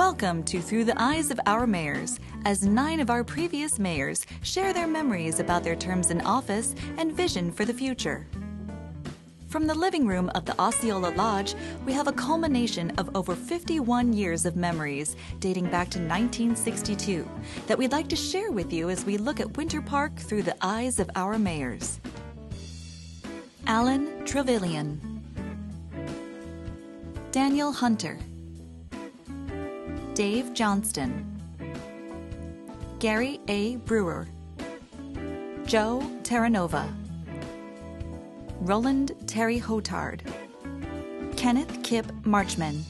Welcome to Through the Eyes of Our Mayors, as 9 of our previous mayors share their memories about their terms in office and vision for the future. From the living room of the Osceola Lodge, we have a culmination of over 51 years of memories dating back to 1962 that we'd like to share with you as we look at Winter Park through the eyes of our mayors. Alan Trevelyan, Daniel Hunter, Dave Johnston, Gary A. Brewer, Joe Terranova, Roland Terry Hotard, Kenneth Kip Marchman,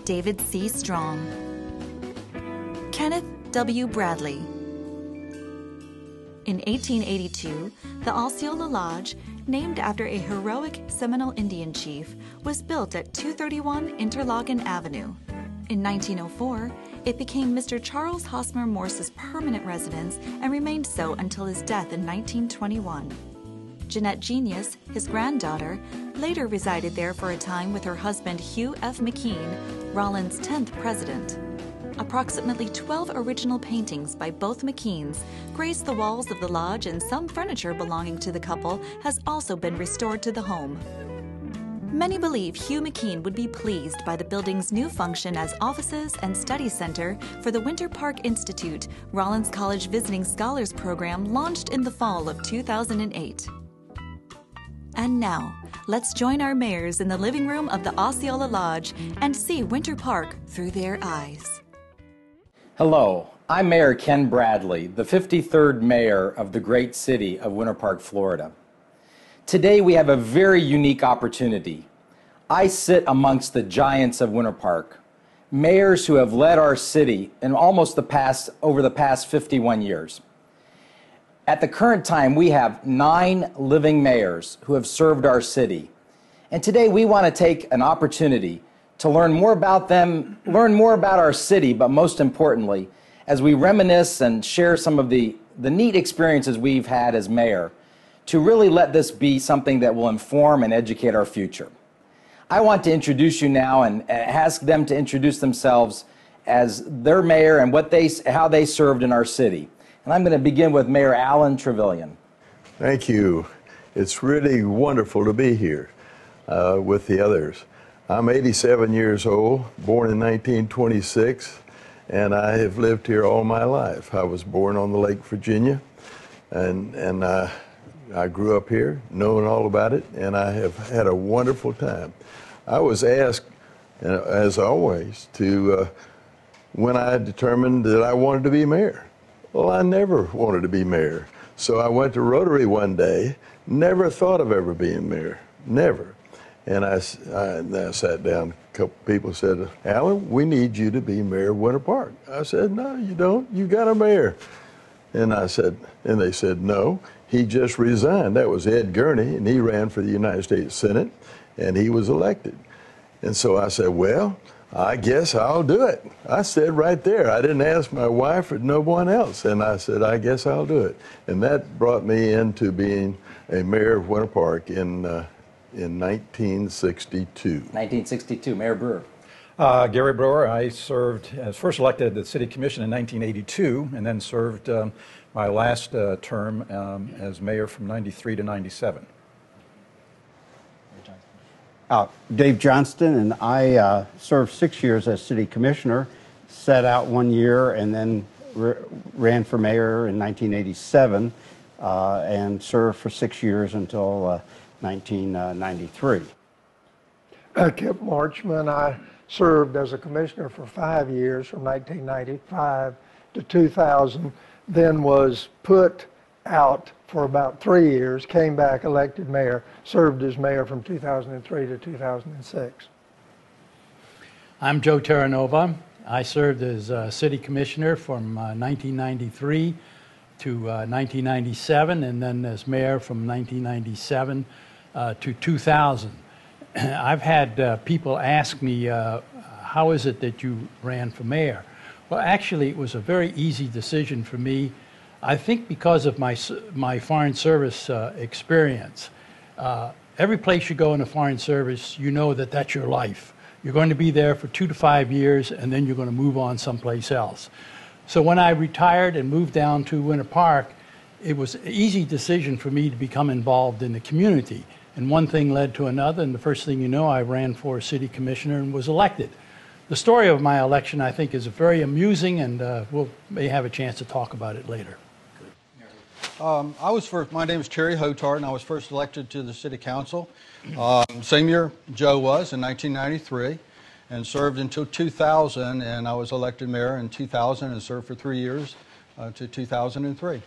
David C. Strong, Kenneth W. Bradley. In 1882, the Osceola Lodge, named after a heroic Seminole Indian chief, was built at 231 Interlochen Avenue. In 1904, it became Mr. Charles Hosmer Morse's permanent residence and remained so until his death in 1921. Jeanette Genius, his granddaughter, later resided there for a time with her husband Hugh F. McKean, Rollins' 10th president. Approximately 12 original paintings by both McKeans grace the walls of the lodge, and some furniture belonging to the couple has also been restored to the home. Many believe Hugh McKean would be pleased by the building's new function as offices and study center for the Winter Park Institute, Rollins College Visiting Scholars Program, launched in the fall of 2008. And now, let's join our mayors in the living room of the Osceola Lodge and see Winter Park through their eyes. Hello, I'm Mayor Ken Bradley, the 53rd mayor of the great city of Winter Park, Florida. Today we have a very unique opportunity. I sit amongst the giants of Winter Park, mayors who have led our city in over the past 51 years. At the current time, we have 9 living mayors who have served our city. And today we want to take an opportunity to learn more about them, learn more about our city, but most importantly, as we reminisce and share some of the neat experiences we've had as mayor, to really let this be something that will inform and educate our future. I want to introduce you now and ask them to introduce themselves as their mayor and how they served in our city. And I'm going to begin with Mayor Alan Trevelyan. Thank you. It's really wonderful to be here with the others. I'm 87 years old, born in 1926, and I have lived here all my life. I was born on the Lake, Virginia, and I grew up here, knowing all about it, and I have had a wonderful time. I was asked, as always, when I determined that I wanted to be mayor. Well, I never wanted to be mayor. So I went to Rotary one day, never thought of ever being mayor, never. And I sat down, a couple people said, Alan, we need you to be mayor of Winter Park. I said, no, you don't, you got a mayor. And they said, no, he just resigned. That was Ed Gurney, and he ran for the United States Senate, and he was elected. And so I said, well, I guess I'll do it. I said right there. I didn't ask my wife or no one else. And I said, I guess I'll do it. And that brought me into being a mayor of Winter Park in 1962. 1962, Mayor Brewer. Gary Brewer. I served, as first elected to the City Commission in 1982, and then served my last term as mayor from 93 to 97. Dave Johnston, and I served 6 years as city commissioner, sat out 1 year, and then ran for mayor in 1987, and served for 6 years until 1993. Kip Marchman. I served as a commissioner for 5 years, from 1995 to 2000, then was put out for about 3 years, came back, elected mayor, served as mayor from 2003 to 2006. I'm Joe Terranova. I served as city commissioner from 1993 to 1997, and then as mayor from 1997 to 2000. I've had people ask me, how is it that you ran for mayor? Well, actually, it was a very easy decision for me. I think because of my Foreign Service experience. Every place you go in the Foreign Service, you know that that's your life. You're going to be there for 2 to 5 years, and then you're going to move on someplace else. So when I retired and moved down to Winter Park, it was an easy decision for me to become involved in the community. And one thing led to another, and the first thing you know, I ran for city commissioner and was elected. The story of my election, I think, is very amusing, and may have a chance to talk about it later. My name is Terry Hotard, and I was first elected to the city council. Same year Joe was, in 1993, and served until 2000, and I was elected mayor in 2000 and served for 3 years to 2003.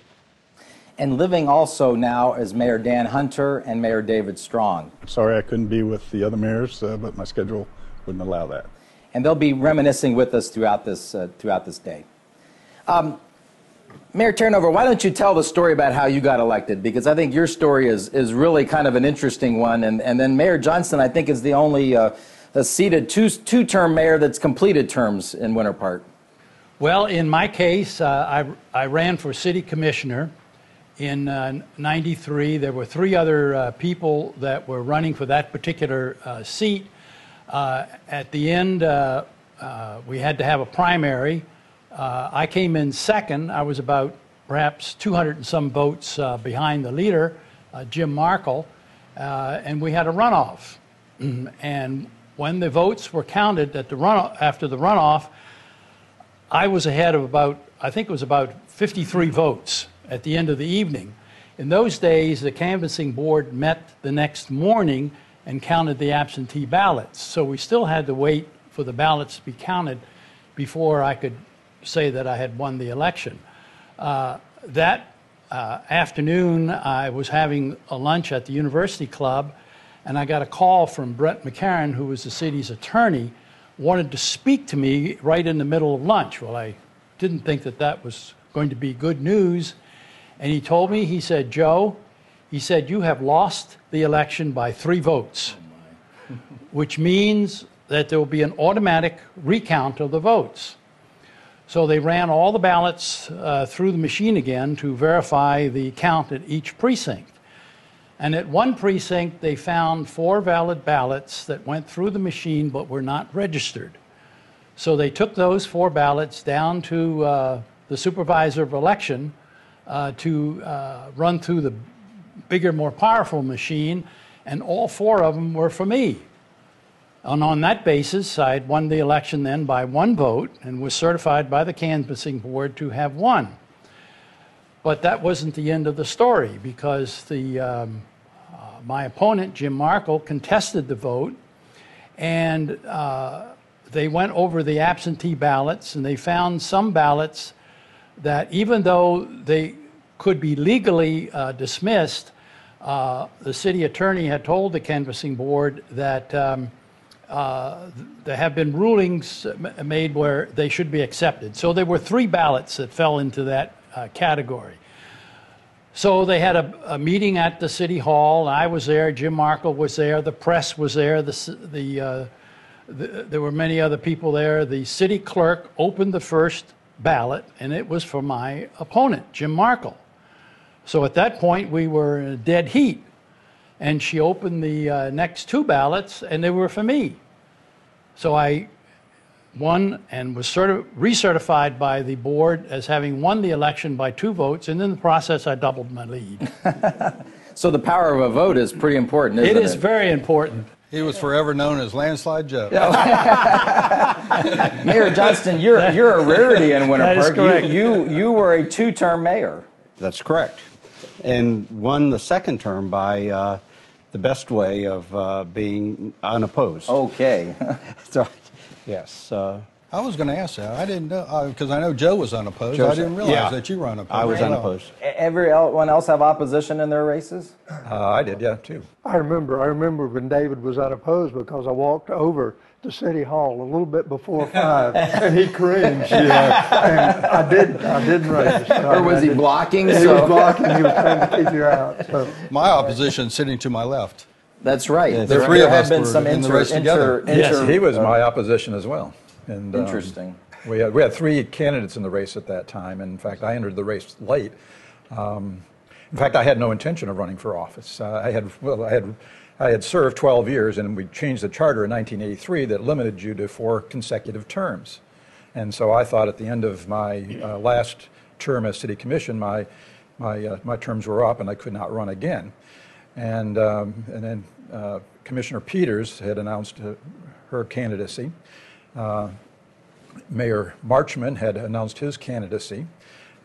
And living also now as Mayor Dan Hunter and Mayor David Strong. Sorry I couldn't be with the other mayors, but my schedule wouldn't allow that. And they'll be reminiscing with us throughout this day. Mayor Terranova, why don't you tell the story about how you got elected? Because I think your story is really kind of an interesting one. And then Mayor Johnston, I think, is the only seated two-term mayor that's completed terms in Winter Park. Well, in my case, I ran for city commissioner in '93. There were 3 other people that were running for that particular seat. At the end, we had to have a primary. I came in second. I was about perhaps 200 and some votes behind the leader, Jim Markle, and we had a runoff. And when the votes were counted at after the runoff, I was ahead of I think it was about 53 votes at the end of the evening. In those days, the canvassing board met the next morning and counted the absentee ballots. So we still had to wait for the ballots to be counted before I could say that I had won the election. That afternoon, I was having a lunch at the University Club, and I got a call from Brett McCarran, who was the city's attorney, wanted to speak to me right in the middle of lunch. Well, I didn't think that that was going to be good news. And he told me, he said, Joe, he said, you have lost the election by 3 votes, which means that there will be an automatic recount of the votes. So they ran all the ballots through the machine again to verify the count at each precinct. And at one precinct, they found 4 valid ballots that went through the machine but were not registered. So they took those 4 ballots down to the supervisor of election to run through the bigger, more powerful machine, and all 4 of them were for me. And on that basis, I had won the election then by 1 vote and was certified by the canvassing board to have won. But that wasn't the end of the story, because my opponent, Jim Markle, contested the vote, and they went over the absentee ballots, and they found some ballots that, even though they could be legally dismissed, the city attorney had told the canvassing board that there have been rulings made where they should be accepted. So there were 3 ballots that fell into that category. So they had a meeting at the city hall. I was there, Jim Markle was there, the press was there, there were many other people there. The city clerk opened the first ballot, and it was for my opponent, Jim Markle. So at that point, we were in a dead heat. And she opened the next 2 ballots, and they were for me. So I won and was recertified by the board as having won the election by 2 votes, and in the process, I doubled my lead. So the power of a vote is pretty important, isn't it? It is very important. He was forever known as Landslide Joe. Mayor Johnston, you're a rarity in Winter That is Park. correct. You were a 2-term mayor. That's correct. And won the 2nd term by the best way of being unopposed. Okay. So, yes. I was going to ask that. I didn't know, because I know Joe was unopposed. Joe I didn't realize yeah. that you were unopposed. I was Well, unopposed. Everyone else have opposition in their races? I did, yeah, too. I remember when David was unopposed, because I walked over to City Hall a little bit before 5, and he cringed. Yeah. And I didn't register. Or was he blocking? He was blocking. He was trying to keep you out. So. My opposition sitting to my left. That's right. The There 3 of have us been were some in the race together. Yes, he was my opposition as well. And, Interesting. We had 3 candidates in the race at that time. And in fact, I entered the race late. In fact, I had no intention of running for office. I had I had served 12 years, and we changed the charter in 1983 that limited you to 4 consecutive terms. And so I thought at the end of my last term as city commission, my terms were up and I could not run again. And then Commissioner Peters had announced her candidacy. Mayor Marchman had announced his candidacy,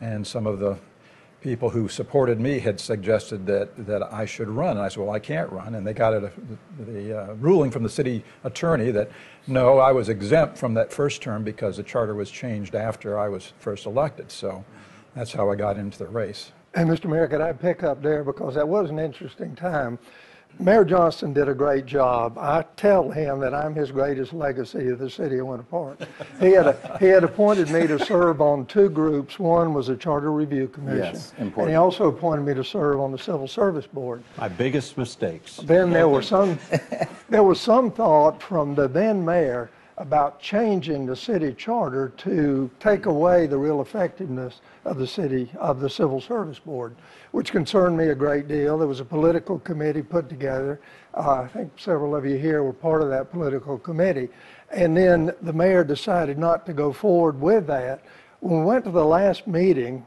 and some of the people who supported me had suggested that I should run. And I said, well, I can't run. And they got the ruling from the city attorney that, no, I was exempt from that first term because the charter was changed after I was first elected. So that's how I got into the race. And Mr. Mayor, could I pick up there, because that was an interesting time. Mayor Johnston did a great job. I tell him that I'm his greatest legacy of the city of Winter Park. He had appointed me to serve on 2 groups. One was the Charter Review Commission. Yes, important. And he also appointed me to serve on the Civil Service Board. My biggest mistakes. Then there was some thought from the then mayor about changing the city charter to take away the real effectiveness of the Civil Service Board, which concerned me a great deal. There was a political committee put together. I think several of you here were part of that political committee. And then the mayor decided not to go forward with that. When we went to the last meeting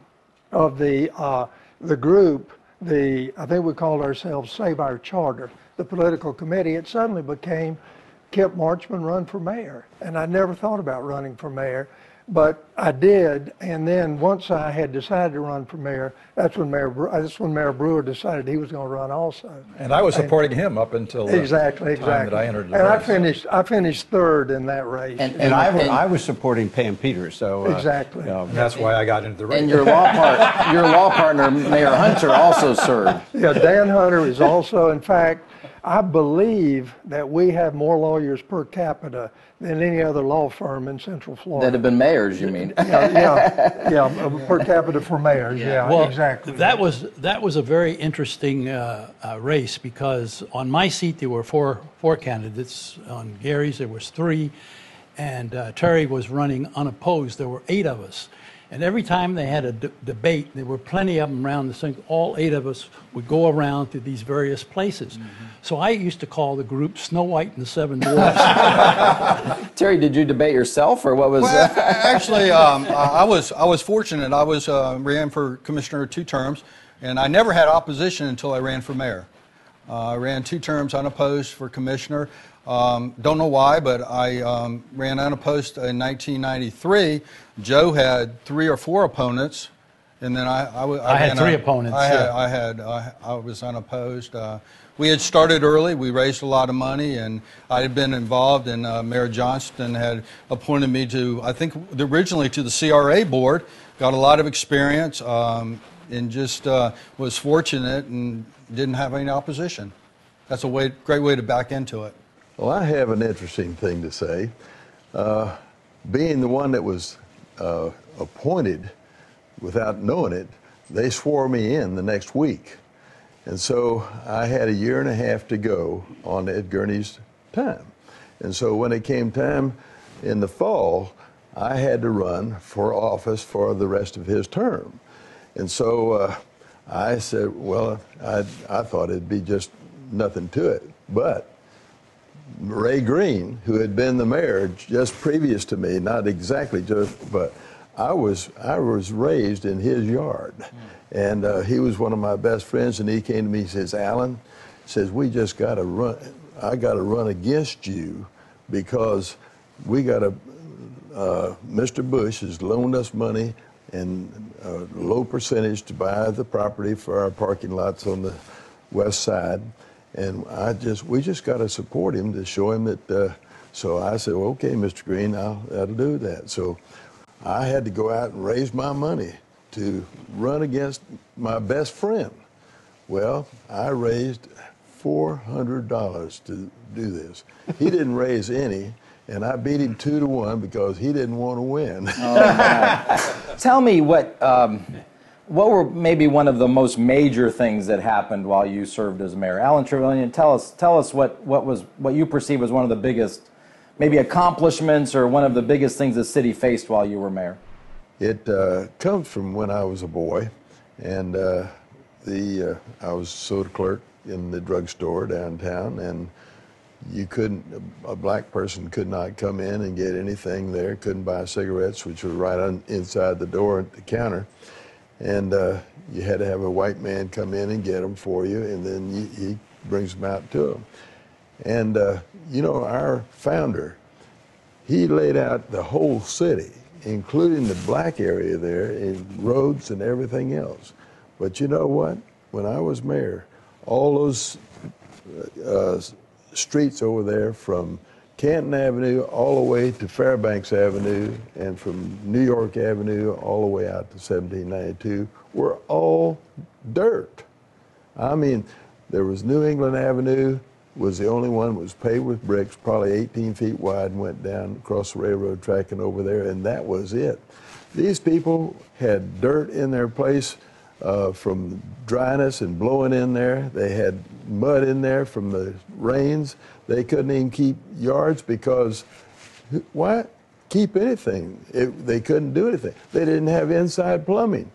of the group, I think we called ourselves Save Our Charter, the political committee, it suddenly became Kip Marchman run for mayor. And I never thought about running for mayor, but I did. And then once I had decided to run for mayor, that's when Mayor Brewer decided he was going to run also. And I was supporting him up until the time that I entered the race. I finished 3rd in that race. And I was supporting Pam Peters. So exactly. That's why I got into the race. And your law partner, Mayor Hunter, also served. Yeah, Dan Hunter is also, in fact, I believe that we have more lawyers per capita than any other law firm in Central Florida. That have been mayors, you mean? Yeah, per capita for mayors. Yeah, Well, exactly. That was a very interesting race, because on my seat there were four candidates. On Gary's there was 3, and Terry was running unopposed. There were 8 of us. And every time they had a debate, there were plenty of them around the thing. All 8 of us would go around to these various places. Mm-hmm. So I used to call the group Snow White and the 7 Dwarfs. Terry, did you debate yourself, or what was? Well, actually, I was fortunate. I ran for commissioner 2 terms, and I never had opposition until I ran for mayor. I ran 2 terms unopposed for commissioner. Don't know why, but I ran unopposed in 1993. Joe had 3 or 4 opponents, and then I had 3 opponents. I was unopposed. We had started early. We raised a lot of money, and I had been involved, and Mayor Johnston had appointed me to, I think, originally to the CRA board. Got a lot of experience, and just was fortunate and didn't have any opposition. That's a great way to back into it. Well, I have an interesting thing to say. Being the one that was appointed without knowing it, they swore me in the next week. And so I had a year and a half to go on Ed Gurney's time. And so when it came time in the fall, I had to run for office for the rest of his term. And so I said, well, I thought it'd be just nothing to it. But Ray Green, who had been the mayor just previous to me, not exactly just, but I was raised in his yard. And he was one of my best friends, and he came to me, he says, Alan, says, we just got to run, I got to run against you because we got to, Mr. Bush has loaned us money and a low percentage to buy the property for our parking lots on the west side. And we just got to support him to show him that, so I said, well, okay, Mr. Green, that'll do that. So I had to go out and raise my money to run against my best friend. Well, I raised $400 to do this. He didn't raise any, and I beat him 2-1 because he didn't want to win. Oh, tell me what were maybe one of the most major things that happened while you served as mayor? Alan Trevelyan, tell us what you perceive as one of the biggest, maybe accomplishments or one of the biggest things the city faced while you were mayor. It comes from when I was a boy, and I was soda clerk in the drugstore downtown, and a black person could not come in and get anything there, couldn't buy cigarettes, which were right inside the door at the counter. And you had to have a white man come in and get them for you, and then he brings them out to them. And, you know, our founder, he laid out the whole city, including the black area there, in roads and everything else. But you know what? When I was mayor, all those streets over there from Canton Avenue all the way to Fairbanks Avenue, and from New York Avenue all the way out to 1792 were all dirt. I mean, there was New England Avenue, was the only one that was paved with bricks, probably 18 feet wide, and went down across the railroad track and over there, and that was it. These people had dirt in their place from dryness and blowing in there. They had mud in there from the rains. They couldn't even keep yards because, why keep anything? They couldn't do anything. They didn't have inside plumbing.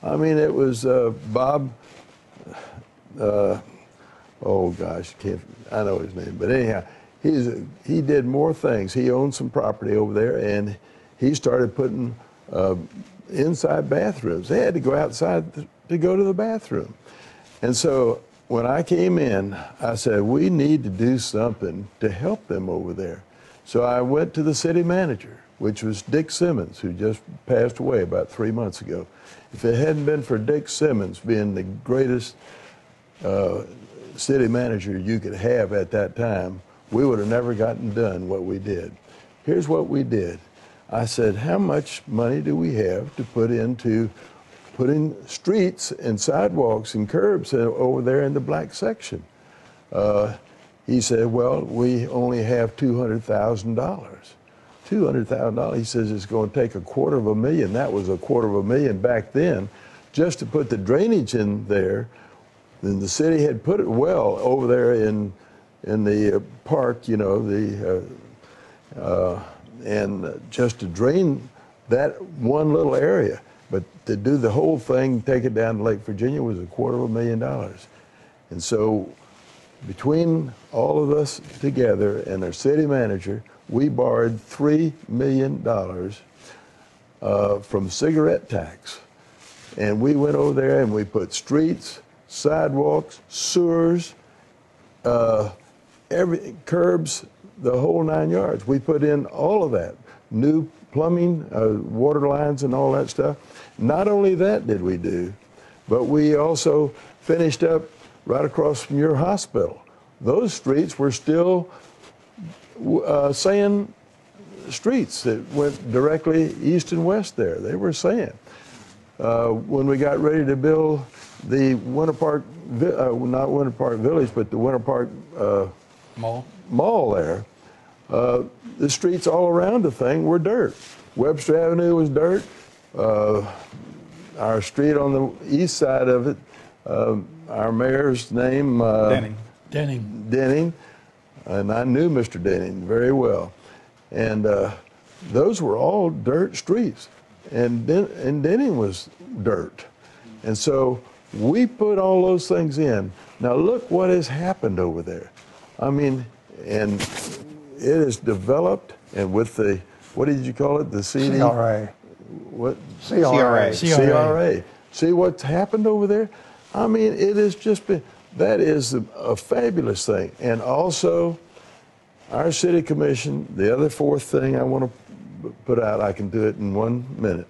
I mean, it was Bob, oh gosh, I know his name, but anyhow, he did more things. He owned some property over there, and he started putting inside bathrooms. They had to go outside to go to the bathroom. And so when I came in, I said, we need to do something to help them over there. So I went to the city manager, which was Dick Simmons, who just passed away about 3 months ago. If it hadn't been for Dick Simmons being the greatest city manager you could have at that time, we would have never gotten done what we did. Here's what we did. I said, how much money do we have to put into putting streets and sidewalks and curbs over there in the black section? He said, well, we only have $200,000. $200,000. He says it's going to take $250,000. That was $250,000 back then, just to put the drainage in there. Then the city had put it well over there in the park, you know, and just to drain that one little area. But to do the whole thing, take it down to Lake Virginia, was $250,000. And so between all of us together and our city manager, we borrowed $3 million from cigarette tax. And we went over there and we put streets, sidewalks, sewers, curbs, the whole 9 yards. We put in all of that, new plumbing, water lines and all that stuff. Not only that did we do, but we also finished up right across from your hospital. Those streets were still sand streets that went directly east and west there. They were sand. When we got ready to build the Winter Park, not Winter Park Village, but the Winter Park Mall there, the streets all around the thing were dirt. Webster Avenue was dirt. Our street on the east side of it, our mayor's name, Denning. And I knew Mr. Denning very well. And those were all dirt streets. And Denning was dirt. And so we put all those things in. Now look what has happened over there. I mean, and it has developed, and with the, what did you call it? The CD? CRA. What? CRA. CRA. See what's happened over there? I mean, it has just been, that is a fabulous thing. And also, our city commission, the other fourth thing I want to put out, I can do it in 1 minute,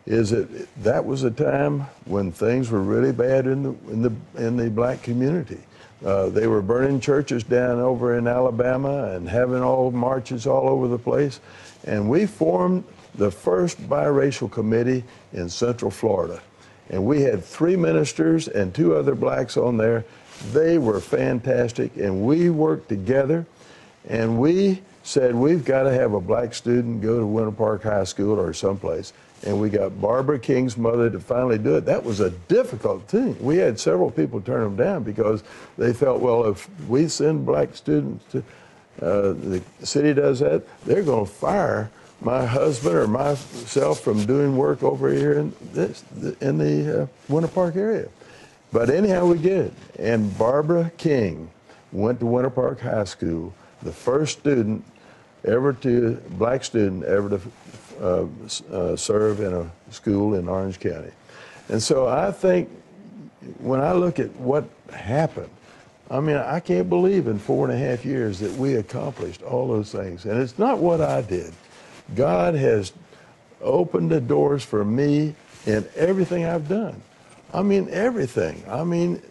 is that was a time when things were really bad in the black community. They were burning churches down over in Alabama and having all marches all over the place. And we formed the first biracial committee in Central Florida. And we had 3 ministers and 2 other blacks on there. They were fantastic, and we worked together, and we said we've got to have a black student go to Winter Park High School or someplace. And we got Barbara King's mother to finally do it. That was a difficult thing. We had several people turn them down because they felt, well, if we send black students to, the city does that, they're going to fire my husband or myself from doing work over here in the Winter Park area. But anyhow, we did. And Barbara King went to Winter Park High School, the first student ever to, black student ever to serve in a school in Orange County. And so I think when I look at what happened, I mean, I can't believe in 4.5 years that we accomplished all those things. And it's not what I did. God has opened the doors for me in everything I've done. I mean, everything. I mean,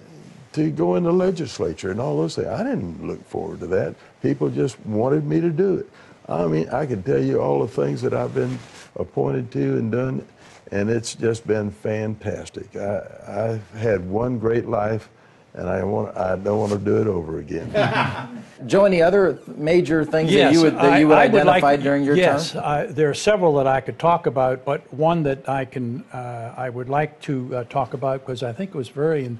to go in the legislature and all those things. I didn't look forward to that. People just wanted me to do it. I mean, I can tell you all the things that I've been appointed to and done, and it's just been fantastic. I've had one great life, and I don't want to do it over again. Joe, any other major things Yes, that you would I would identify like, during your yes, term? there are several that I could talk about, but one that I would like to talk about because I think it was very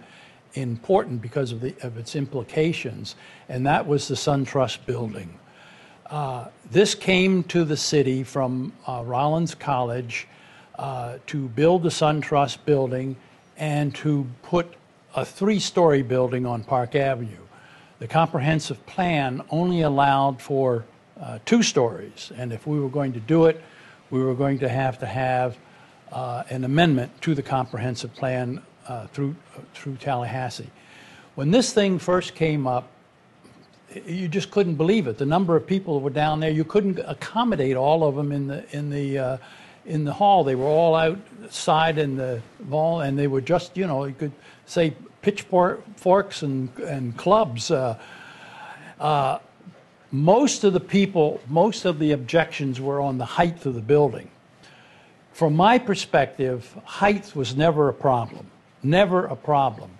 important because of its implications, and that was the SunTrust building. This came to the city from Rollins College to build the SunTrust building and to put a 3-story building on Park Avenue. The comprehensive plan only allowed for 2 stories, and if we were going to do it, we were going to have an amendment to the comprehensive plan through Tallahassee. When this thing first came up, you just couldn't believe it. The number of people that were down there, you couldn't accommodate all of them in the hall. They were all outside in the hall, and they were just, you know, you could say pitchforks and clubs. Most of the objections were on the height of the building. From my perspective, height was never a problem. Never a problem.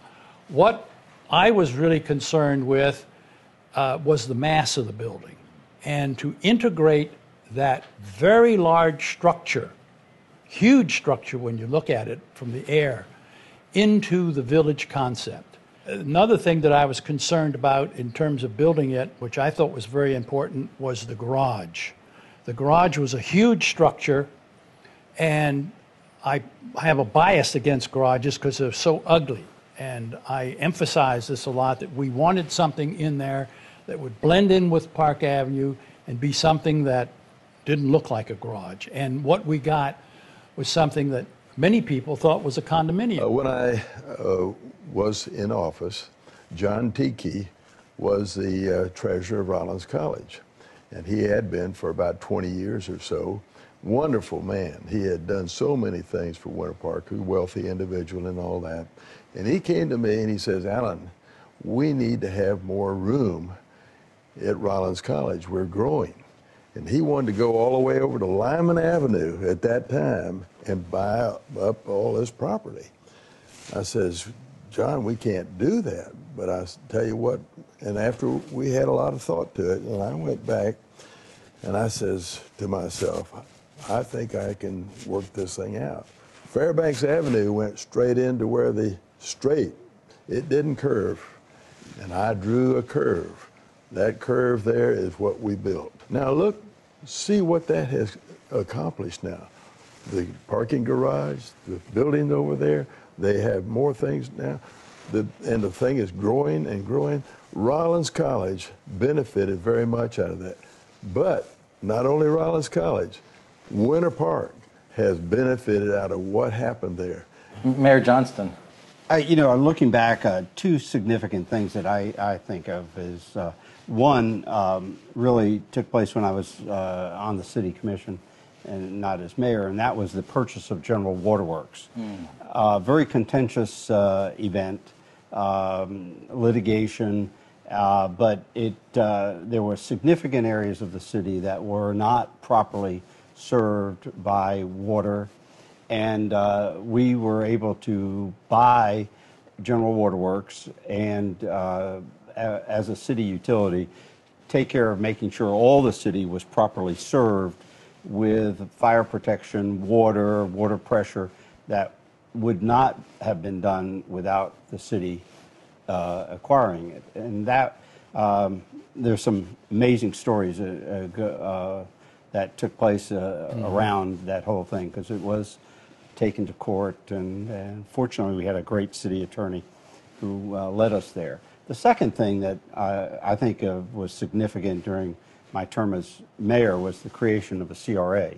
What I was really concerned with was the mass of the building, and to integrate that very large structure, huge structure when you look at it from the air, into the village concept. Another thing that I was concerned about in terms of building it, which I thought was very important, was the garage. The garage was a huge structure, and I have a bias against garages because they're so ugly. And I emphasize this a lot, that we wanted something in there that would blend in with Park Avenue and be something that didn't look like a garage. And what we got was something that many people thought was a condominium. When I was in office, John Tiki was the treasurer of Rollins College, and he had been for about 20 years or so. Wonderful man. He had done so many things for Winter Park, a wealthy individual and all that. And he came to me and he says, Alan, we need to have more room at Rollins College. We're growing. And he wanted to go all the way over to Lyman Avenue at that time and buy up all this property. I says, John, we can't do that. But I tell you what, and after we had a lot of thought to it, and I went back and I says to myself, I think I can work this thing out. Fairbanks Avenue went straight into where it didn't curve. And I drew a curve. That curve there is what we built. Now look, see what that has accomplished now. The parking garage, the building over there, they have more things now. And the thing is growing and growing. Rollins College benefited very much out of that. But not only Rollins College, Winter Park has benefited out of what happened there. Mayor Johnston. You know, looking back, 2 significant things that I think of is one really took place when I was on the city commission and not as mayor, and that was the purchase of General Waterworks. Very contentious event, litigation, but there were significant areas of the city that were not properly served by water, and we were able to buy General Waterworks and as a city utility take care of making sure all the city was properly served with fire protection, water pressure that would not have been done without the city acquiring it. And that there's some amazing stories that took place around that whole thing, because it was taken to court, and fortunately we had a great city attorney. led us there. The second thing that I think was significant during my term as mayor was the creation of the CRA.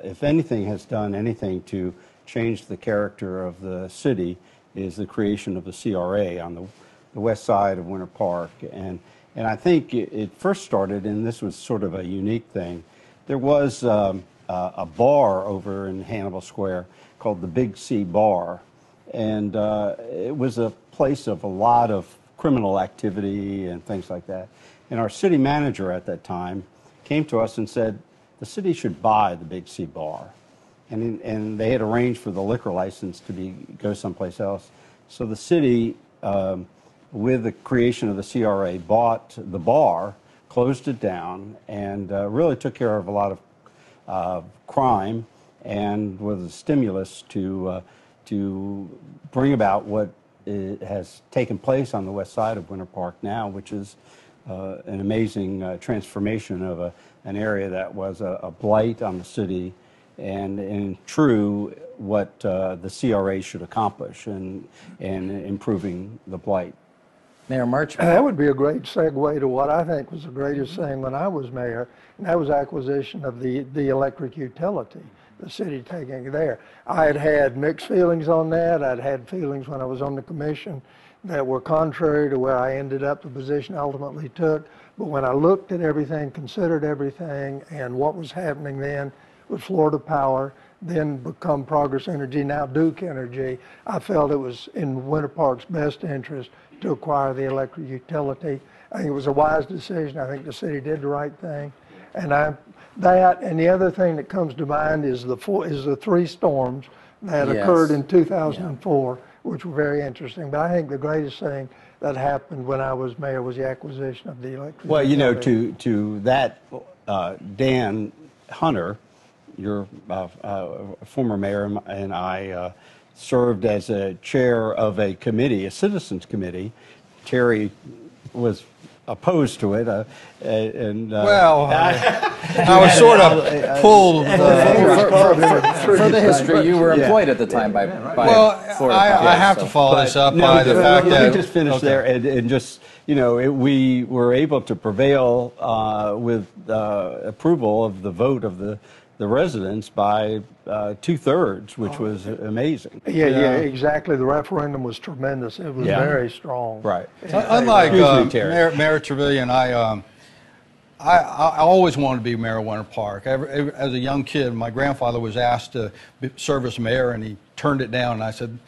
If anything has done anything to change the character of the city is the creation of the CRA on the west side of Winter Park. And I think it first started, and this was sort of a unique thing, there was a bar over in Hannibal Square called the Big C Bar. And it was a place of a lot of criminal activity and things like that. And our city manager at that time came to us and said, the city should buy the Big C Bar. And they had arranged for the liquor license to go someplace else. So the city, with the creation of the CRA, bought the bar, closed it down, and really took care of a lot of crime, and was a stimulus to bring about what has taken place on the west side of Winter Park now, which is an amazing transformation of an area that was a blight on the city, and true what the CRA should accomplish in improving the blight. Mayor Marchman. That would be a great segue to what I think was the greatest thing when I was mayor, and that was acquisition of the electric utility, the city taking it there. I had had mixed feelings on that. I'd had feelings when I was on the commission that were contrary to where I ended up, the position I ultimately took. But when I looked at everything, considered everything, and what was happening then with Florida Power, then become Progress Energy, now Duke Energy, I felt it was in Winter Park's best interest to acquire the electric utility. I think it was a wise decision. I think the city did the right thing. And the other thing that comes to mind is the three storms that occurred in 2004, which were very interesting. But I think the greatest thing that happened when I was mayor was the acquisition of the electric utility. Well, you know, to that, Dan Hunter, your former mayor, and I served as a chair of a committee, a citizens committee. Terry was opposed to it, and well, I was sort of pulled. For the history, you were employed at the time by Florida. I have to follow this up by the fact that. Let me just finish there, and just, you know, we were able to prevail with approval of the vote of the residents by 2/3, which was amazing. Yeah, exactly. The referendum was tremendous. It was very strong. Right. Unlike Mayor Trevelyan, I always wanted to be mayor of Winter Park. As a young kid, my grandfather was asked to serve as mayor, and he turned it down. And I said,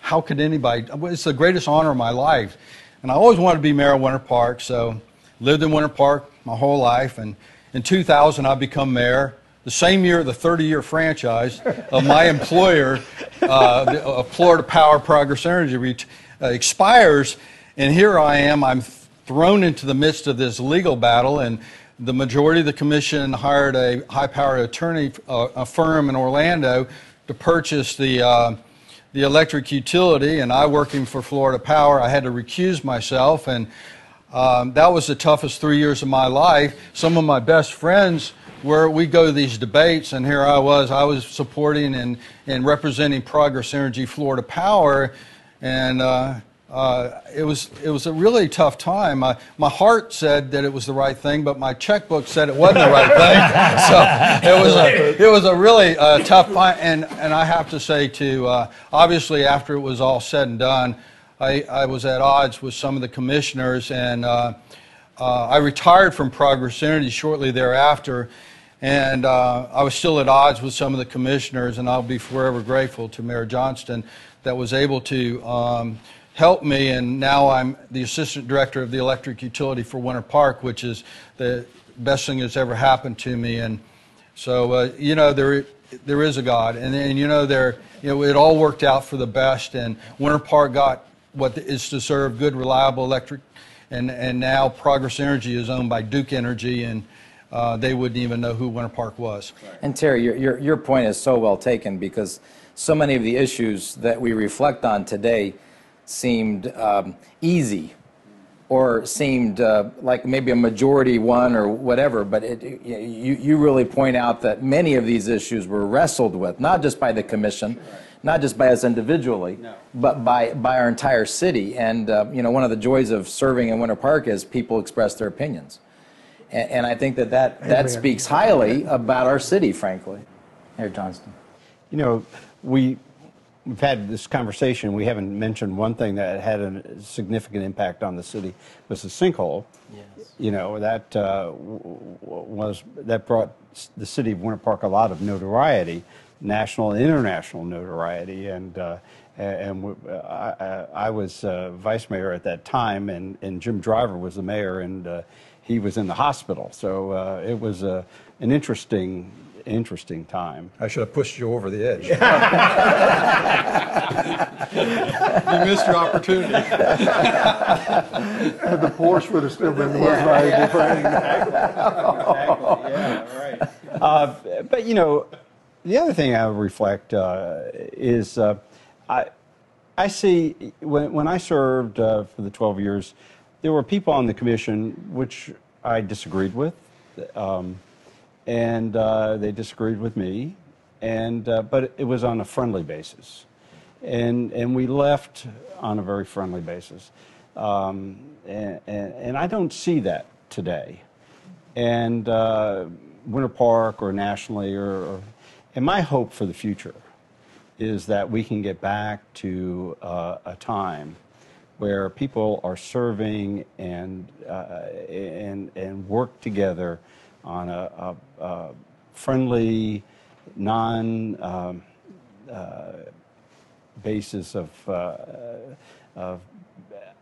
how could anybody? It's the greatest honor of my life. And I always wanted to be mayor of Winter Park, so lived in Winter Park my whole life. And in 2000, I become mayor. The same year, the 30-year franchise of my employer, Florida Power Progress Energy, expires, and here I am. I'm thrown into the midst of this legal battle, and the majority of the commission hired a high-powered attorney, a firm in Orlando, to purchase the electric utility. And I, working for Florida Power, I had to recuse myself, and that was the toughest 3 years of my life. Some of my best friends, where we go to these debates, and here I was supporting and representing Progress Energy Florida Power, and it was a really tough time. My heart said that it was the right thing, but my checkbook said it wasn't the right thing. So it was a really tough fight, and I have to say too, obviously after it was all said and done, I was at odds with some of the commissioners, and I retired from Progress Energy shortly thereafter. And I was still at odds with some of the commissioners, and I'll be forever grateful to Mayor Johnston that was able to help me. And now I'm the assistant director of the electric utility for Winter Park, which is the best thing that's ever happened to me. And so, you know, there is a God, and you know, it all worked out for the best. And Winter Park got what is deserved: good, reliable electric. And now Progress Energy is owned by Duke Energy, and they wouldn't even know who Winter Park was. And Terry, your point is so well taken, because so many of the issues that we reflect on today seemed easy, or seemed like maybe a majority one or whatever, but you really point out that many of these issues were wrestled with, not just by the commission, not just by us individually, but by our entire city. And one of the joys of serving in Winter Park is people express their opinions. And I think that speaks highly about our city, frankly. Mayor Johnston. We've had this conversation. We haven't mentioned one thing that had a significant impact on the city was the sinkhole. Yes. That brought the city of Winter Park a lot of notoriety, national and international notoriety, and I was vice mayor at that time, and Jim Driver was the mayor, and he was in the hospital. So it was an interesting time. I should have pushed you over the edge. You missed your opportunity. And the Porsche would have still been the most valuable thing. Exactly. Yeah, right. But the other thing I reflect is I see when I served for the 12 years, there were people on the commission which I disagreed with. And they disagreed with me, but it was on a friendly basis, and we left on a very friendly basis, and I don't see that today, and Winter Park or nationally, and my hope for the future is that we can get back to a time where people are serving and work together on a friendly, basis of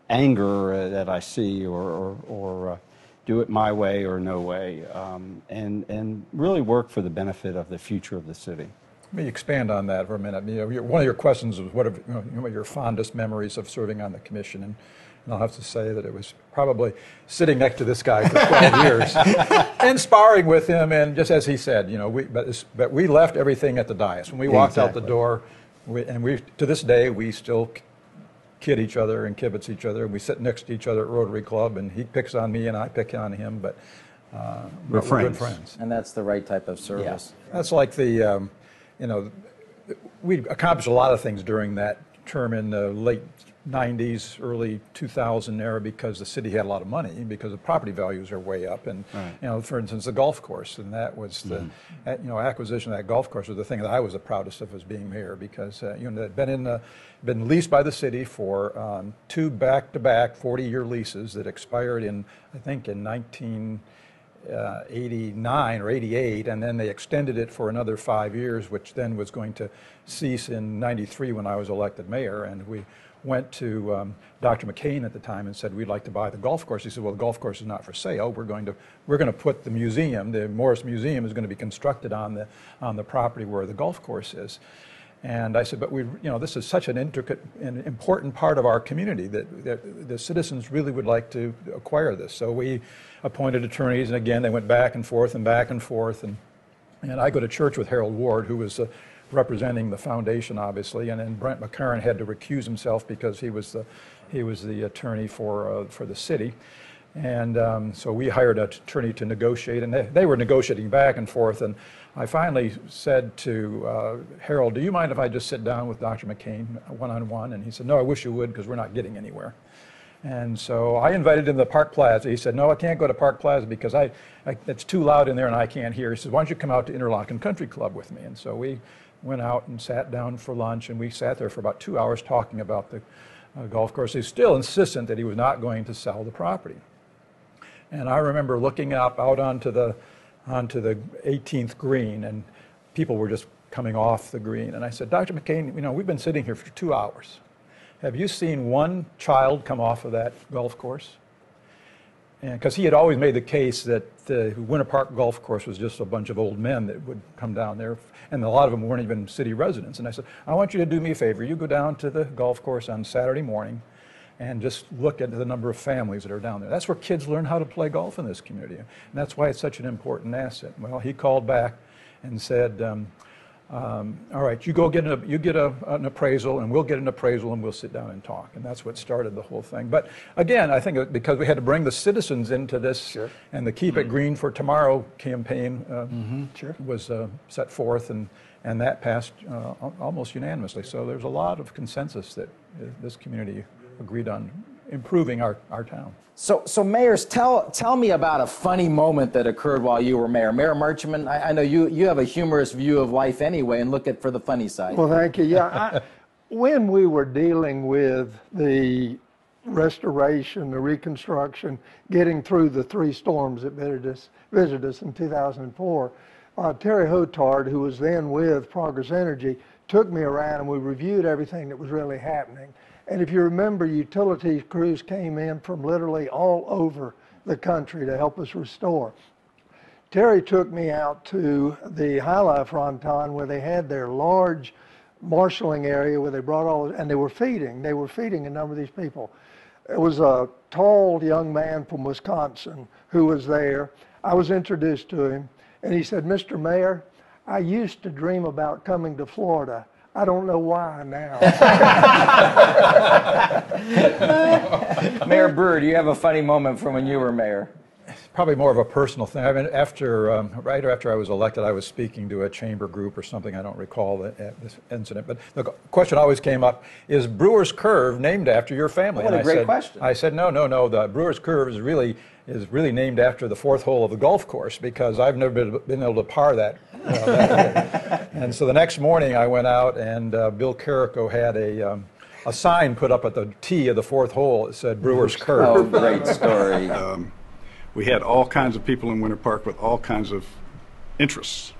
anger that I see, or do it my way or no way, and really work for the benefit of the future of the city. Let me expand on that for a minute. One of your questions was what are your fondest memories of serving on the commission, and I'll have to say that it was probably sitting next to this guy for 12 years and sparring with him, and just as he said, but we left everything at the dais. When we walked out the door, to this day, we still kid each other and kibitz each other. We sit next to each other at Rotary Club, and he picks on me and I pick on him, but we're good friends. And that's the right type of service. Yeah. That's like we accomplished a lot of things during that term in the late 90s, early 2000 era, because the city had a lot of money, because the property values are way up, and for instance, the golf course, and that was the acquisition of that golf course was the thing that I was the proudest of as being mayor, because it had been leased by the city for 2 back-to-back 40-year leases that expired in, I think, in 1989 or 88, and then they extended it for another 5 years, which then was going to cease in 93 when I was elected mayor, and we went to Dr. McCain at the time and said, we'd like to buy the golf course. He said, well, the golf course is not for sale. We're going to put the museum, the Morris Museum, is going to be constructed on the property where the golf course is. And I said, but this is such an intricate and important part of our community that the citizens really would like to acquire this. So we appointed attorneys, and again, they went back and forth and back and forth. And I go to church with Harold Ward, who was representing the foundation, obviously, and then Brent McCarran had to recuse himself because he was the attorney for the city. And so we hired an attorney to negotiate, and they were negotiating back and forth. And I finally said to Harold, do you mind if I just sit down with Dr. McCain one-on-one? And he said, no, I wish you would, because we're not getting anywhere. And so I invited him to Park Plaza. He said, no, I can't go to Park Plaza because it's too loud in there and I can't hear. He said, why don't you come out to Interlochen Country Club with me? And so we went out and sat down for lunch, and we sat there for about 2 hours talking about the golf course. He's still insistent that he was not going to sell the property. And I remember looking up out onto the 18th green, and people were just coming off the green. And I said, Dr. McCain, we've been sitting here for 2 hours. Have you seen one child come off of that golf course? And because he had always made the case that the Winter Park golf course was just a bunch of old men that would come down there, and a lot of them weren't even city residents. And I said, I want you to do me a favor. You go down to the golf course on Saturday morning and just look at the number of families that are down there. That's where kids learn how to play golf in this community, and that's why it's such an important asset. Well, he called back and said, all right, you go get an appraisal, and we'll get an appraisal, and we'll sit down and talk. And that's what started the whole thing. But again, I think because we had to bring the citizens into this, and the Keep It Green for Tomorrow campaign was set forth, and that passed almost unanimously. So there's a lot of consensus that this community agreed on improving our town. So mayors, tell me about a funny moment that occurred while you were mayor. Mayor Marchman, I know you have a humorous view of life anyway, and look for the funny side. Well, thank you. Yeah, when we were dealing with the restoration, the reconstruction, getting through the 3 storms that visited us in 2004, Terry Hotard, who was then with Progress Energy, took me around and we reviewed everything that was really happening. And if you remember, utilities crews came in from literally all over the country to help us restore. Terry took me out to the High Life Ronton where they had their large marshaling area where they brought and they were feeding a number of these people. It was a tall young man from Wisconsin who was there. I was introduced to him and he said, "Mr. Mayor, I used to dream about coming to Florida. I don't know why now." Mayor Brewer, do you have a funny moment from when you were mayor? Probably more of a personal thing. I mean, right after I was elected, I was speaking to a chamber group or something. I don't recall this incident. But the question always came up, is Brewer's Curve named after your family? What a great question. I said, no. The Brewer's Curve is really named after the 4th hole of the golf course because I've never been able to par that. And so the next morning I went out and Bill Carrico had a sign put up at the tee of the 4th hole that said Brewer's Curve. Oh, great story. We had all kinds of people in Winter Park with all kinds of interests,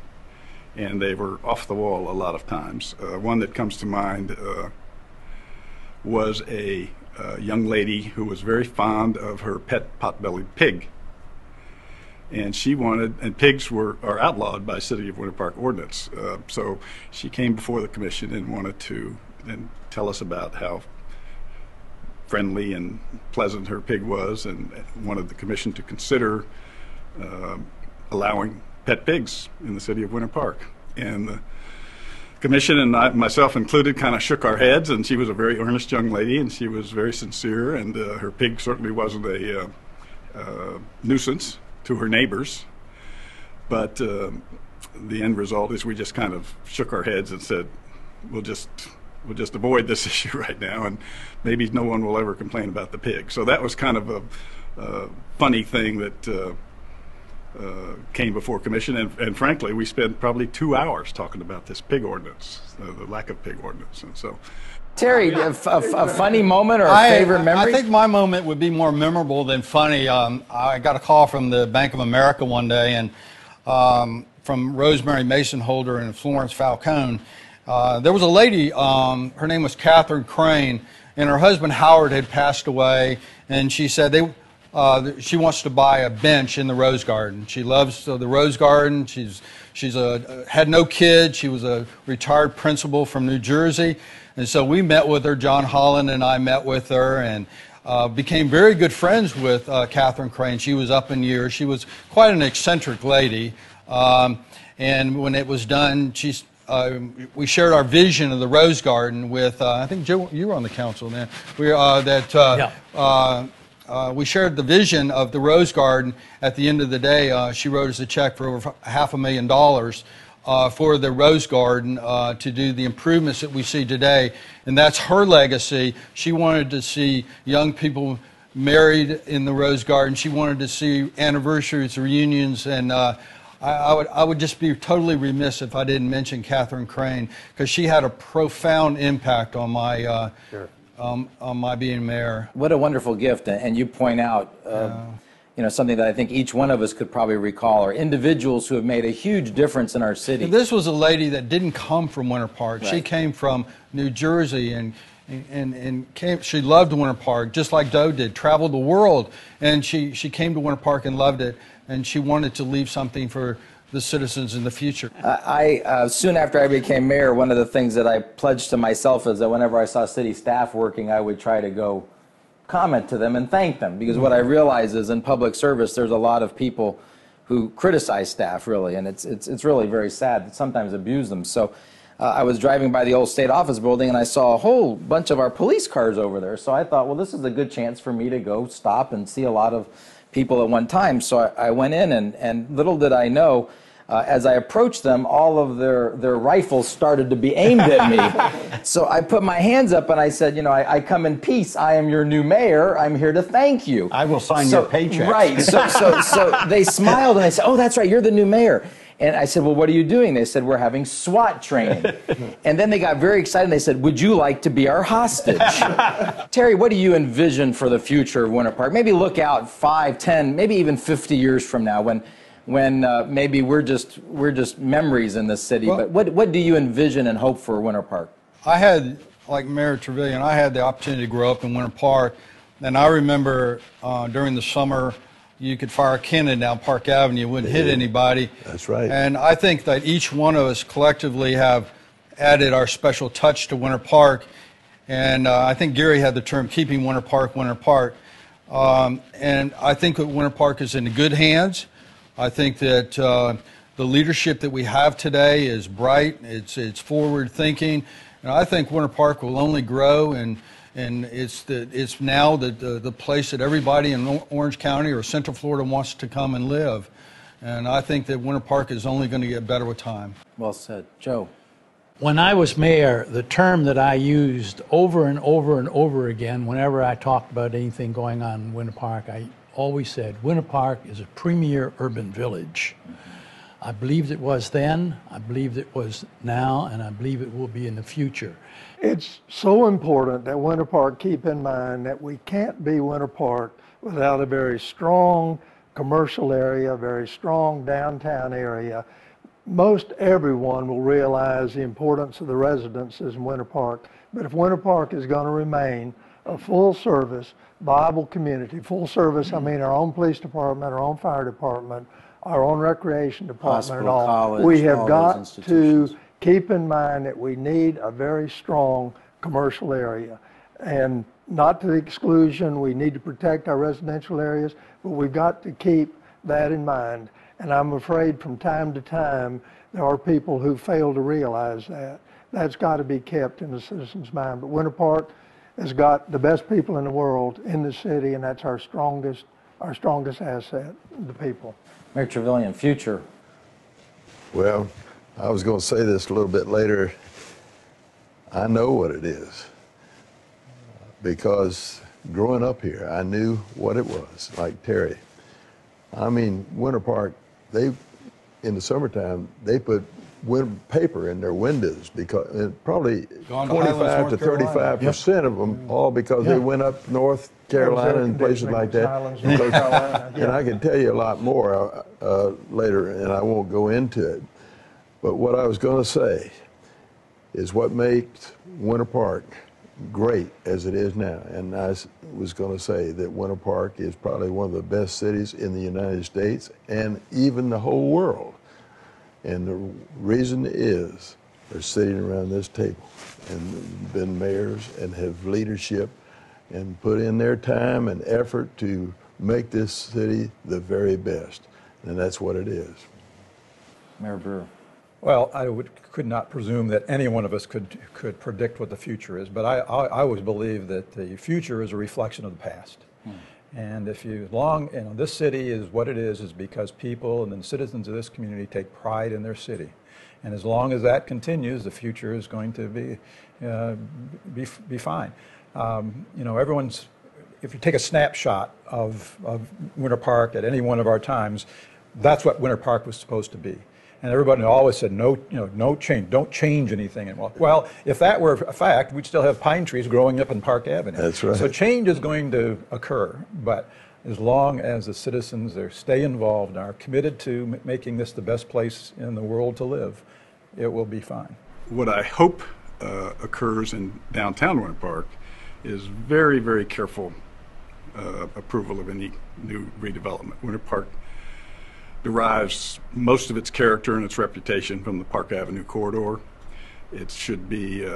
and they were off the wall a lot of times. One that comes to mind was a young lady who was very fond of her pet pot-bellied pig. And she wanted, and pigs are outlawed by City of Winter Park ordinance. So she came before the commission and wanted to tell us about how friendly and pleasant her pig was, and wanted the commission to consider allowing pet pigs in the City of Winter Park. And the commission, and myself included, kind of shook our heads, and she was a very earnest young lady, and she was very sincere, and her pig certainly wasn't a nuisance to her neighbors. But the end result is we just kind of shook our heads and said, we'll just avoid this issue right now, and maybe no one will ever complain about the pig. So that was kind of a funny thing that came before commission, and frankly, we spent probably 2 hours talking about this pig ordinance, the lack of pig ordinance. And so, Terry, a funny moment or a favorite memory? I think my moment would be more memorable than funny. I got a call from the Bank of America one day, and from Rosemary Mason Holder and Florence Falcone. There was a lady, her name was Catherine Crane, and her husband Howard had passed away, and she said she wants to buy a bench in the Rose Garden. She loves the Rose Garden. She's had no kids. She was a retired principal from New Jersey, and so we met with her. John Holland and I met with her, and became very good friends with Catherine Crane. She was up in years. She was quite an eccentric lady, and when it was done, we shared our vision of the Rose Garden with, I think, Joe, you were on the council then. We shared the vision of the Rose Garden. At the end of the day, she wrote us a check for over $500,000 for the Rose Garden to do the improvements that we see today. And that's her legacy. She wanted to see young people married in the Rose Garden. She wanted to see anniversaries, reunions, and I would just be totally remiss if I didn't mention Catherine Crane, because she had a profound impact on my on my being mayor. What a wonderful gift, and you point out something that I think each one of us could probably recall, are individuals who have made a huge difference in our city. This was a lady that didn't come from Winter Park. Right. She came from New Jersey, and she loved Winter Park just like Doe did. Traveled the world, and she came to Winter Park and loved it. And she wanted to leave something for the citizens in the future. Soon after I became mayor, one of the things that I pledged to myself is that whenever I saw city staff working, I would try to go comment to them and thank them. Because what I realize is in public service, there's a lot of people who who criticize staff, really, and it's really very sad, sometimes abuse them. So I was driving by the old state office building, and I saw a whole bunch of our police cars over there. So I thought, well, this is a good chance for me to go stop and see a lot of people at one time. So I went in, and little did I know, as I approached them, all of their rifles started to be aimed at me. So I put my hands up and I said, you know, I come in peace. I am your new mayor. I'm here to thank you. I will sign your paycheck. Right. So they smiled and they said, oh, that's right, you're the new mayor. And I said, well, what are you doing? They said, we're having SWAT training. And then they got very excited. They said, would you like to be our hostage? Terry, what do you envision for the future of Winter Park? Maybe look out 5, 10, maybe even 50 years from now when maybe we're just memories in this city. Well, but what do you envision and hope for Winter Park? I had, like Mayor Trevelyan, I had the opportunity to grow up in Winter Park, and I remember during the summer, you could fire a cannon down Park Avenue, it wouldn't hit anybody. That's right. And I think that each one of us collectively have added our special touch to Winter Park. And I think Gary had the term keeping Winter Park, Winter Park. And I think that Winter Park is in good hands. I think that the leadership that we have today is bright, it's forward thinking. And I think Winter Park will only grow, and it's now the place that everybody in Orange County or Central Florida wants to come and live. And I think that Winter Park is only going to get better with time. Well said. Joe? When I was mayor, the term that I used over and over and over again whenever I talked about anything going on in Winter Park, I always said Winter Park is a premier urban village. I believed it was then, I believed it was now, and I believe it will be in the future. It's so important that Winter Park keep in mind that we can't be Winter Park without a very strong commercial area, a very strong downtown area. Most everyone will realize the importance of the residences in Winter Park, but if Winter Park is going to remain a full-service, viable community, full service, I mean our own police department, our own fire department, our own recreation department, Hospital, and all, college, we have all got those to institutions. keep in mind that we need a very strong commercial area. And not to the exclusion, we need to protect our residential areas, but we've got to keep that in mind. And I'm afraid from time to time, there are people who fail to realize that. That's got to be kept in the citizens' mind. But Winter Park has got the best people in the world in the city, and that's our strongest asset, the people. Mayor Trevelyan, future. Well, I was going to say this a little bit later. I know what it is because growing up here, I knew what it was, like Terry. I mean, Winter Park, in the summertime, they put paper in their windows because probably 25 to 35% of them, all because they went up North Carolina and places like that. And I can tell you a lot more later, and I won't go into it. But what I was going to say is what makes Winter Park great as it is now. And I was going to say that Winter Park is probably one of the best cities in the United States and even the whole world. And the reason is they're sitting around this table and been mayors and have leadership and put in their time and effort to make this city the very best. And that's what it is. Mayor Brewer. Well, I could not presume that any one of us could predict what the future is, but I always believe that the future is a reflection of the past. And if this city is what it is because people and the citizens of this community take pride in their city. And as long as that continues, the future is going to be fine. You know, if you take a snapshot of Winter Park at any one of our times, that's what Winter Park was supposed to be. And everybody always said, no change, don't change anything. And well, if that were a fact, we'd still have pine trees growing up in Park Avenue. That's right. So change is going to occur, but as long as the citizens stay involved and are committed to making this the best place in the world to live, it will be fine. What I hope occurs in downtown Winter Park is very, very careful approval of any new redevelopment. Winter Park derives most of its character and its reputation from the Park Avenue corridor. It should be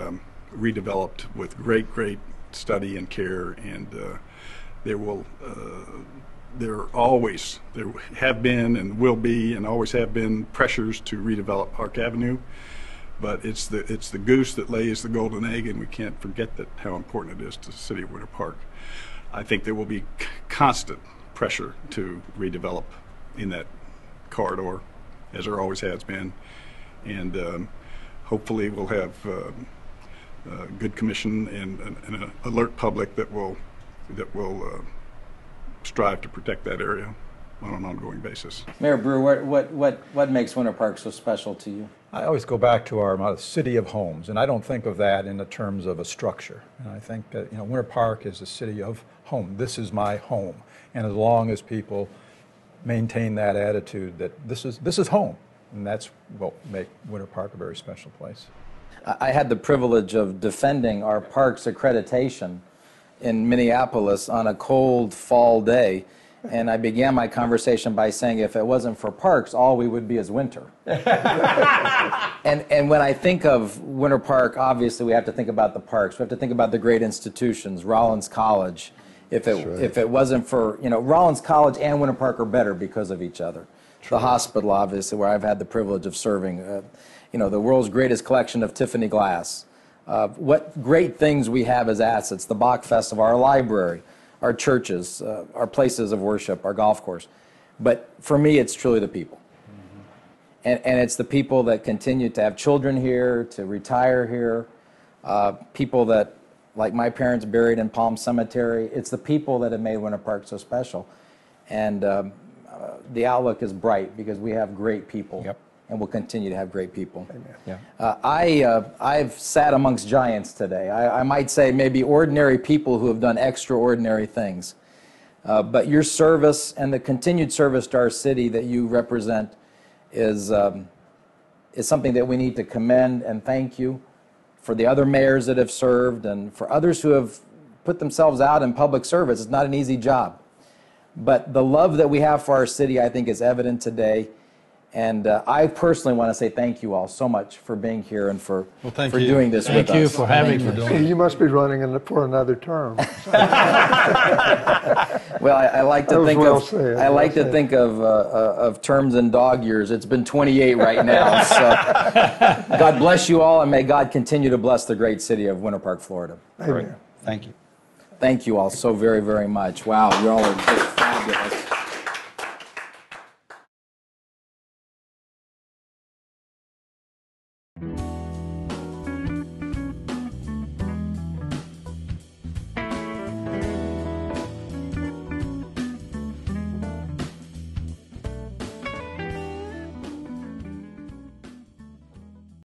redeveloped with great study and care, and there will there have been and will be and always have been pressures to redevelop Park Avenue, but it's the goose that lays the golden egg, and we can't forget that how important it is to the city of Winter Park. I think there will be constant pressure to redevelop in that corridor, as there always has been, and hopefully we'll have good commission and an alert public that will strive to protect that area on an ongoing basis. Mayor Brewer, what makes Winter Park so special to you? I always go back to our city of homes, and I don't think of that in the terms of a structure. And I think that Winter Park is a city of home. This is my home, and as long as people maintain that attitude that this is home, and that's what make Winter Park a very special place. I had the privilege of defending our parks accreditation in Minneapolis on a cold fall day, and I began my conversation by saying if it wasn't for parks, all we would be is winter. and when I think of Winter Park, obviously we have to think about the parks. We have to think about the great institutions, Rollins College. If it wasn't for, Rollins College and Winter Park are better because of each other. The hospital, obviously, where I've had the privilege of serving, the world's greatest collection of Tiffany glass. What great things we have as assets, the Bach Festival, our library, our churches, our places of worship, our golf course. But for me, it's truly the people. And it's the people that continue to have children here, to retire here, people that, like my parents, buried in Palm Cemetery. It's the people that have made Winter Park so special. And the outlook is bright because we have great people. Yep. And we'll continue to have great people. Yeah. I've sat amongst giants today. I might say maybe ordinary people who have done extraordinary things. But your service and the continued service to our city that you represent is something that we need to commend and thank you for the other mayors that have served and for others who have put themselves out in public service. It's not an easy job. But the love that we have for our city, I think, is evident today. And I personally want to say thank you all so much for being here and for doing this with us. Thank you for having me. You must be running for another term. Well, I like to think of terms in dog years. It's been 28 right now. So God bless you all, and may God continue to bless the great city of Winter Park, Florida. Amen. Thank you. Thank you all so very, very much. Wow, you all are just fabulous.